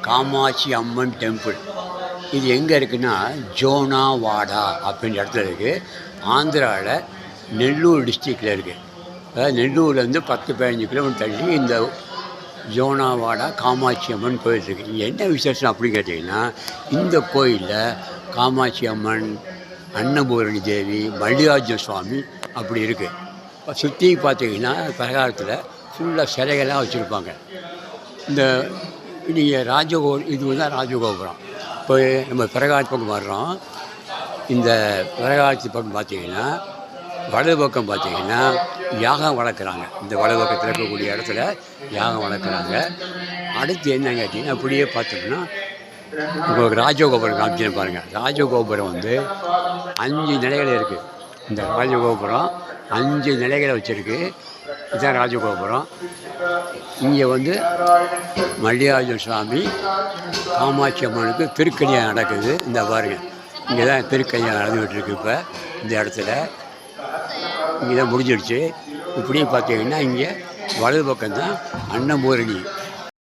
காமாட்சி அம்மன் temple. இது எங்கே இருக்குன்னா ஜோனாவாடா அப்படின்ற இடத்துல இருக்குது. ஆந்திராவில் நெல்லூர் டிஸ்ட்ரிக்டில் இருக்குது. அதாவது நெல்லூர்லேருந்து 10-15 கிலோமீட்டர் தள்ளி இந்த ஜோனாவாடா காமாட்சி அம்மன் கோயில் இருக்குது. இங்கே என்ன விசேஷம் அப்படின்னு கேட்டிங்கன்னா, இந்த கோயிலில் காமாட்சி அம்மன், அன்னபூரணி தேவி, மல்லிகார்ஜுன சுவாமி அப்படி இருக்குது. இப்போ சுற்றி பார்த்தீங்கன்னா பிரகாரத்தில் ஃபுல்லாக சிலைகள்லாம் வச்சுருப்பாங்க. இந்த நீங்கள் இது தான் ராஜகோபுரம். இப்போ நம்ம பிரகாரத்து பக்கம் வர்றோம். இந்த பிரகாரத்து பக்கம் பார்த்தீங்கன்னா வலது பக்கம் பார்த்தீங்கன்னா யாகம் வளர்க்குறாங்க. இந்த வலது பக்கத்தில் இருக்கக்கூடிய இடத்துல யாகம் வளர்க்குறாங்க. அடுத்து என்னன்னு கேட்டிங்கன்னா, அப்படியே பார்த்தோம்னா உங்களுக்கு ராஜகோபுரம் காமிச்சுன்னு பாருங்கள். ராஜகோபுரம் 5 நிலைகள் இருக்குது. இந்த ராஜகோபுரம் 5 நிலைகளை வச்சுருக்கு. இதுதான் ராஜகோபுரம். இங்கே மல்லிகார்ஜுன சுவாமி, காமாட்சி அம்மனுக்கு திருக்கல்யாணம் நடக்குது. இந்த பாருங்கள், இங்கே தான் திருக்கல்யாணம் நடந்துகிட்டு இருக்குது. இப்போ இந்த இடத்துல இங்கே தான் முடிஞ்சிடுச்சு. இப்படியும் பார்த்தீங்கன்னா இங்கே வலது பக்கம்தான் அன்னபூரணி